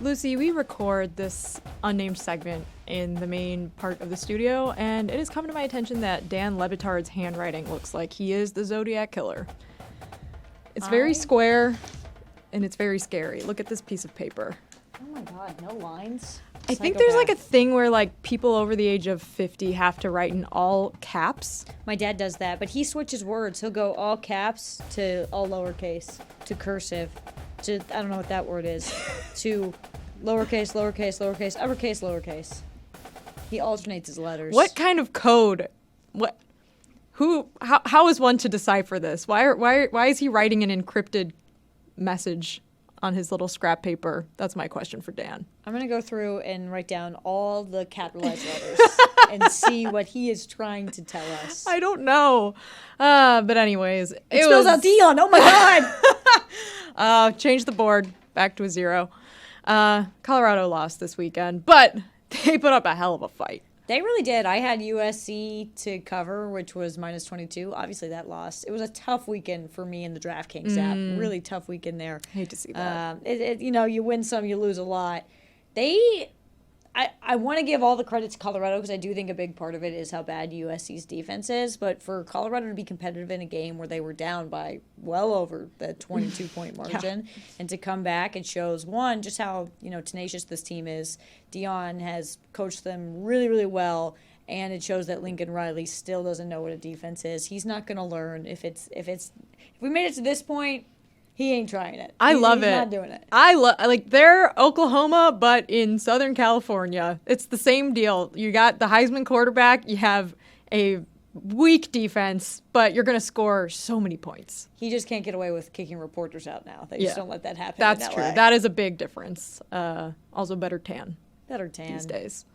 Lucy, we record this unnamed segment in the main part of the studio, and it has come to my attention that Dan Le Batard's handwriting looks like he is the Zodiac Killer. It's very square, and it's very scary. Look at this piece of paper. Oh my god, no lines? I think there's like a thing where like people over the age of 50 have to write in all caps. My dad does that, but he switches words. He'll go all caps to all lowercase to cursive to, I don't know what that word is, to lowercase, lowercase, lowercase, uppercase, lowercase. He alternates his letters. What kind of code? What? Who? How is one to decipher this? Why is he writing an encrypted message on his little scrap paper? That's my question for Dan. I'm going to go through and write down all the capitalized letters and see what he is trying to tell us. I don't know. But anyways. It spells out Dion. Oh my God. Change the board back to a 0. Colorado lost this weekend, but they put up a hell of a fight. They really did. I had USC to cover, which was -22. Obviously, that lost. It was a tough weekend for me in the DraftKings app. Really tough weekend there. Hate to see that. You win some, you lose a lot. I want to give all the credit to Colorado because I do think a big part of it is how bad USC's defense is. But for Colorado to be competitive in a game where they were down by well over the 22-point margin and to come back, it shows, one, just how tenacious this team is. Dion has coached them really, really well, and it shows that Lincoln Riley still doesn't know what a defense is. He's not going to learn if we made it to this point. He ain't trying it. He's not doing it. They're Oklahoma, but in Southern California. It's the same deal. You got the Heisman quarterback. You have a weak defense, but you're going to score so many points. He just can't get away with kicking reporters out now. They just don't let that happen. That's true. That is a big difference. Also, better tan. Better tan. These days.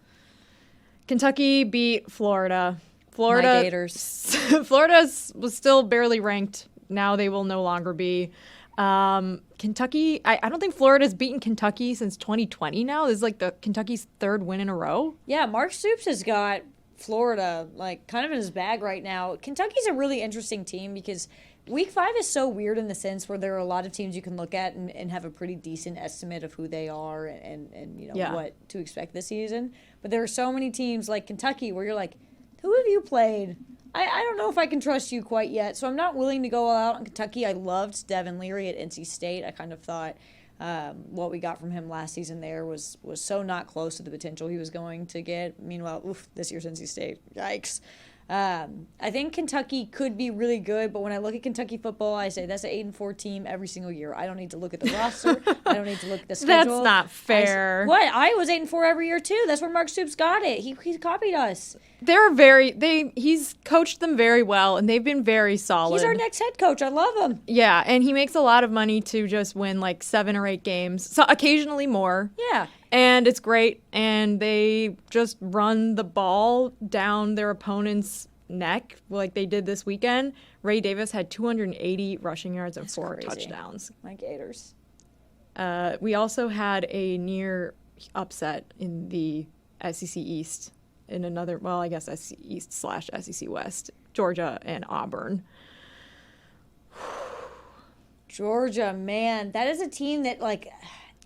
Kentucky beat Florida. My Gators. Florida was still barely ranked. Now they will no longer be. Kentucky, I don't think Florida's beaten Kentucky since 2020 now. This is like the Kentucky's 3rd win in a row. Yeah, Mark Stoops has got Florida kind of in his bag right now. Kentucky's a really interesting team because Week 5 is so weird in the sense where there are a lot of teams you can look at and have a pretty decent estimate of who they are and what to expect this season. But there are so many teams like Kentucky where you're like, who have you played? I don't know if I can trust you quite yet, so I'm not willing to go all out on Kentucky. I loved Devin Leary at NC State. I kind of thought what we got from him last season there was so not close to the potential he was going to get. Meanwhile, this year's NC State, yikes. I think Kentucky could be really good, but when I look at Kentucky football, I say that's an 8-4 team every single year. I don't need to look at the roster. I don't need to look at the schedule. That's not fair. What? Iowa's 8-4 every year too. That's where Mark Stoops got it. He copied us. He's coached them very well, and they've been very solid. He's our next head coach. I love him. Yeah, and he makes a lot of money to just win like 7 or 8 games, so occasionally more. Yeah. And it's great, and they just run the ball down their opponent's neck like they did this weekend. Ray Davis had 280 rushing yards and 4 touchdowns. My Gators. We also had a near upset in the SEC East in another, I guess SEC East / SEC West, Georgia and Auburn. Georgia, man, that is a team that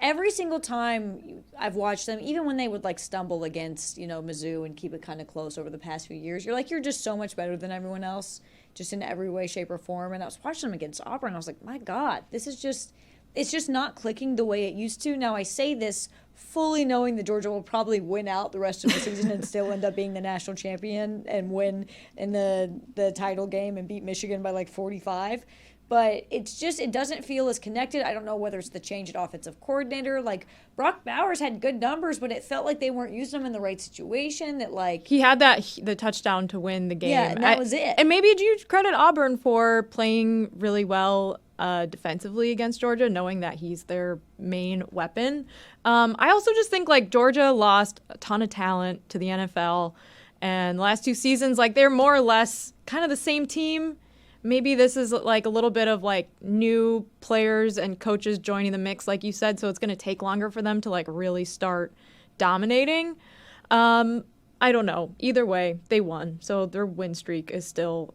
every single time I've watched them, even when they would stumble against, Mizzou and keep it kind of close over the past few years, you're just so much better than everyone else, just in every way, shape, or form. And I was watching them against Auburn, and I was like, my God, it's just not clicking the way it used to. Now, I say this fully knowing that Georgia will probably win out the rest of the season and still end up being the national champion and win in the title game and beat Michigan by 45. But it doesn't feel as connected. I don't know whether it's the change at offensive coordinator. Brock Bowers had good numbers, but it felt like they weren't using them in the right situation. He had the touchdown to win the game. Yeah, and that was it. And maybe you credit Auburn for playing really well defensively against Georgia, knowing that he's their main weapon. I also just think Georgia lost a ton of talent to the NFL, and the last 2 seasons, they're more or less kind of the same team. Maybe this is a little bit of new players and coaches joining the mix, like you said, so it's going to take longer for them to really start dominating. I don't know. Either way, they won. So their win streak is still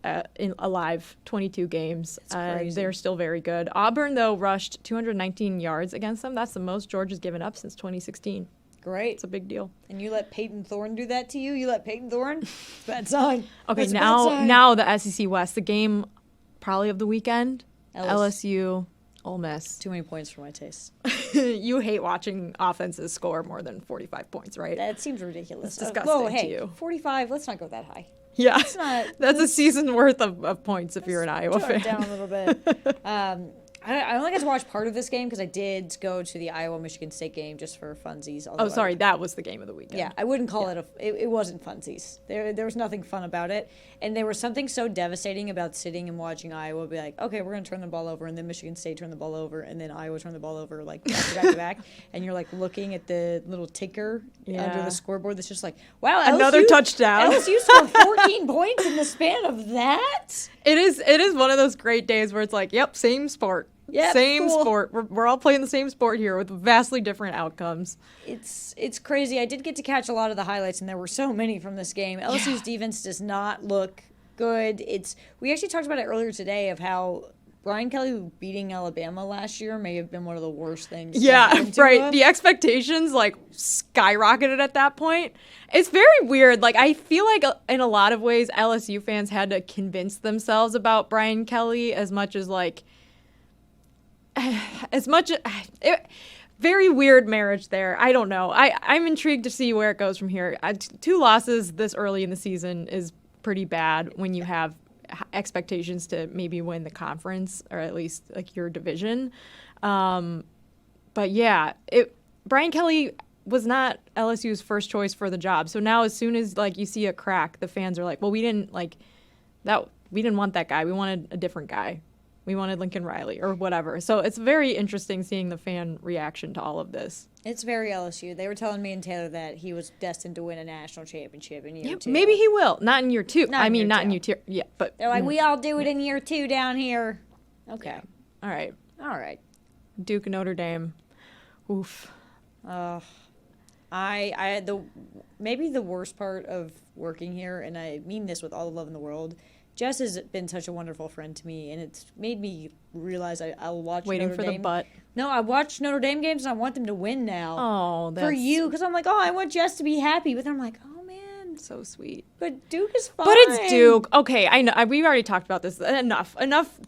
alive, 22 games. They're still very good. Auburn, though, rushed 219 yards against them. That's the most Georgia's given up since 2016. Great. It's a big deal. And you let Peyton Thorne do that to you? You let Peyton Thorne? Bad sign. Okay, now the SEC West, the game probably of the weekend, LSU, Ole Miss. Too many points for my taste. You hate watching offenses score more than 45 points, right? That seems ridiculous. It's disgusting to you. 45, let's not go that high. Yeah, that's a season worth of points if you're an Iowa fan. Down a little bit. I only got to watch part of this game because I did go to the Iowa-Michigan State game just for funsies. Oh, sorry, that was the game of the weekend. Yeah, I wouldn't call it wasn't funsies. There was nothing fun about it. And there was something so devastating about sitting and watching Iowa be like, okay, we're going to turn the ball over, and then Michigan State turn the ball over, and then Iowa turn the ball over, like, back to back to back. And you're, like, looking at the little ticker under the scoreboard that's just like, wow, another touchdown. LSU scored 14 points in the span of that? It is one of those great days where it's like, yep, same sport. Yep, same cool. sport. We're all playing the same sport here with vastly different outcomes. It's crazy. I did get to catch a lot of the highlights, and there were so many from this game. LSU's defense does not look good. We actually talked about it earlier today of how Brian Kelly beating Alabama last year may have been one of the worst things. Yeah, right. The expectations like skyrocketed at that point. It's very weird. Like, I feel like in a lot of ways LSU fans had to convince themselves about Brian Kelly as much as like very weird marriage there. I don't know. I'm intrigued to see where it goes from here. 2 losses this early in the season is pretty bad when you have expectations to maybe win the conference or at least like your division. But yeah, Brian Kelly was not LSU's first choice for the job. So now as soon as like you see a crack, the fans are like, well, we didn't want that guy. We wanted a different guy. We wanted Lincoln Riley or whatever. So it's very interesting seeing the fan reaction to all of this. It's very LSU. They were telling me and Taylor that he was destined to win a national championship in year 2. Maybe he will. Not in year 2. Not in year 2. Yeah, but they're like, we all do it in year 2 down here. Okay. Yeah. All right. Duke and Notre Dame. Oof. Maybe the worst part of working here, and I mean this with all the love in the world, Jess has been such a wonderful friend to me, and it's made me realize I'll watch Waiting Notre for Dame. the butt. No, I watch Notre Dame games, and I want them to win now. Oh, that's... For you, because I'm like, I want Jess to be happy. But then I'm like, oh, man. So sweet. But Duke is fine. But it's Duke. Okay, I know. We've already talked about this. Enough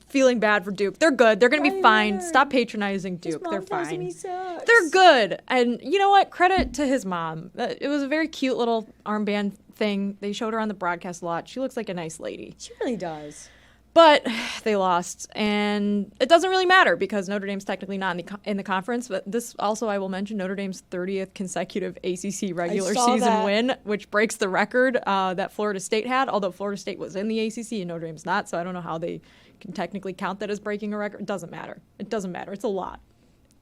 feeling bad for Duke. They're good. They're going to be fine. Stop patronizing Duke. They're fine. He sucks. They're good. And you know what? Credit to his mom. It was a very cute little armband thing. They showed her on the broadcast a lot. She looks like a nice lady. She really does. But they lost, and it doesn't really matter because Notre Dame's technically not in the conference. But this also, I will mention, Notre Dame's 30th consecutive ACC regular season win, which breaks the record that Florida State had, although Florida State was in the ACC and Notre Dame's not, so I don't know how they can technically count that as breaking a record. It doesn't matter. It's a lot.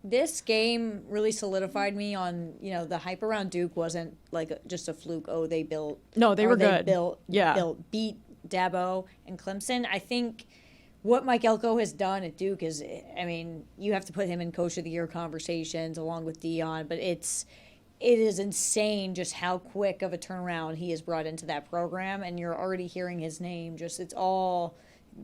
This game really solidified me on, the hype around Duke wasn't like just a fluke. Oh, they built. No, they were good. Beat Dabo and Clemson. I think what Mike Elko has done at Duke is, you have to put him in Coach of the Year conversations along with Dion, but it is insane just how quick of a turnaround he has brought into that program, and you're already hearing his name. It's all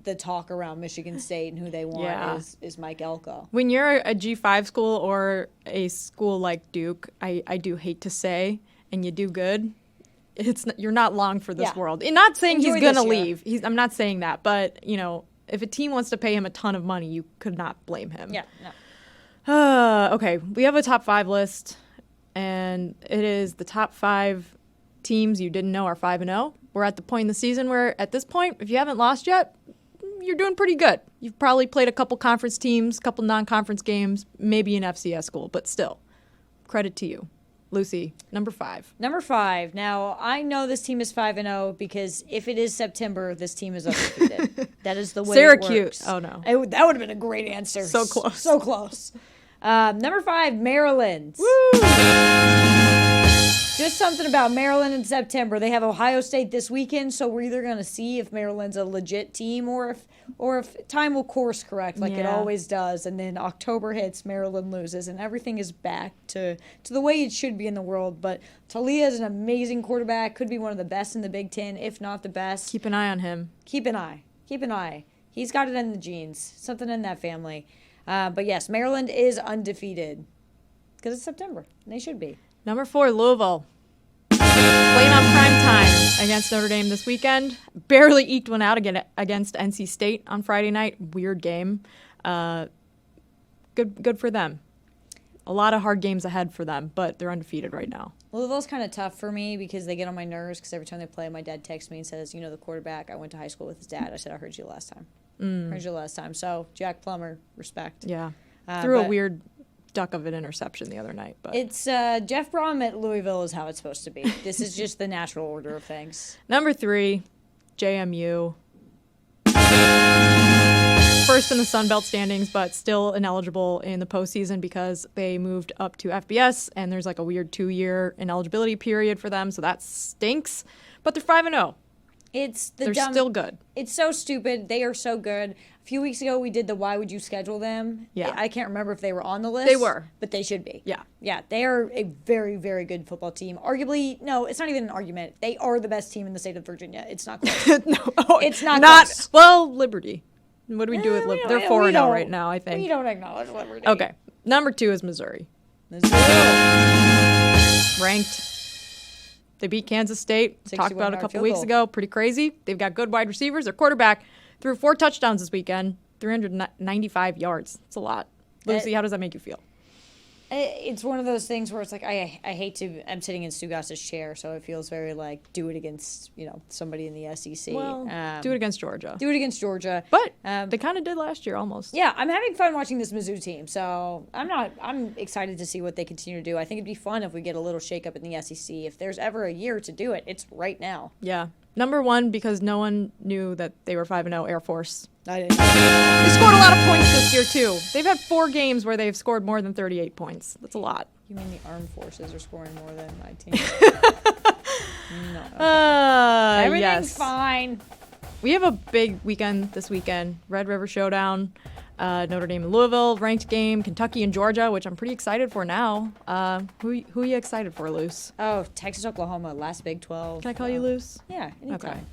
the talk around Michigan State and who they want is Mike Elko. When you're a G5 school or a school like Duke, I do hate to say, and you do good, you're not long for this world. And not saying he's going to leave. I'm not saying that. But, if a team wants to pay him a ton of money, you could not blame him. Yeah, no. Okay, we have a top 5 list, and it is the top 5 teams you didn't know are 5-0. We're at the point in the season where, at this point, if you haven't lost yet, you're doing pretty good. You've probably played a couple conference teams, couple non-conference games, maybe an FCS school, but still, credit to you. Lucy, number 5. Number 5. Now, I know this team is 5-0 because if it is September, this team is undefeated. That is the way Syracuse. It works. Oh, no. That would have been a great answer. So close. So close. Number 5, Maryland. Woo! Just something about Maryland in September. They have Ohio State this weekend, so we're either going to see if Maryland's a legit team or if time will course correct like it always does, and then October hits, Maryland loses, and everything is back to the way it should be in the world. But Talia is an amazing quarterback, could be one of the best in the Big Ten, if not the best. Keep an eye on him. Keep an eye. He's got it in the genes, something in that family. But yes, Maryland is undefeated because it's September, and they should be. Number 4, Louisville. Playing on prime time against Notre Dame this weekend. Barely eked one out again against NC State on Friday night. Weird game. Good for them. A lot of hard games ahead for them, but they're undefeated right now. Louisville's kind of tough for me because they get on my nerves because every time they play, my dad texts me and says, you know, the quarterback, I went to high school with his dad. I said, I heard you last time. So, Jack Plummer, respect. Yeah. Threw a weird duck of an interception the other night. But it's Jeff Brom at Louisville is how it's supposed to be. This is just the natural order of things. Number 3, JMU. First in the Sun Belt standings, but still ineligible in the postseason because they moved up to FBS, and there's like a weird 2-year ineligibility period for them, so that stinks. But they're 5-0. They're still good. It's so stupid. They are so good. A few weeks ago, we did the why would you schedule them? Yeah. I can't remember if they were on the list. They were. But they should be. Yeah. Yeah, they are a very, very good football team. Arguably, no, it's not even an argument. They are the best team in the state of Virginia. It's not close. It's not close. Well, Liberty. What do we do with Liberty? They're 4-0 right now, I think. We don't acknowledge Liberty. Okay. Number 2 is Missouri. Ranked. They beat Kansas State. Talked about it a couple weeks ago. Pretty crazy. They've got good wide receivers. Their quarterback threw 4 touchdowns this weekend, 395 yards. It's a lot. Lucy, how does that make you feel? It's one of those things where it's like I hate to. I'm sitting in Stugotz's chair, so it feels very like do it against somebody in the SEC. Well, do it against Georgia. Do it against Georgia. But they kind of did last year almost. Yeah, I'm having fun watching this Mizzou team, so I'm excited to see what they continue to do. I think it'd be fun if we get a little shakeup in the SEC. If there's ever a year to do it, it's right now. Yeah. Number 1, because no one knew that they were 5-0, Air Force. I didn't. They scored a lot of points this year, too. They've had 4 games where they've scored more than 38 points. That's a lot. You mean the armed forces are scoring more than my team? No. Okay. Everything's fine. We have a big weekend this weekend. Red River Showdown, Notre Dame and Louisville, ranked game, Kentucky and Georgia, which I'm pretty excited for now. Who are you excited for, Luce? Oh, Texas, Oklahoma, last Big 12. Can I call you Luce? Yeah, anytime.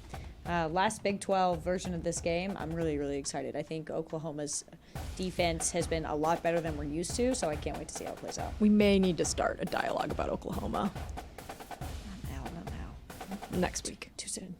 Okay. Last Big 12 version of this game, I'm really, really excited. I think Oklahoma's defense has been a lot better than we're used to, so I can't wait to see how it plays out. We may need to start a dialogue about Oklahoma. Not now. Next week. Too soon.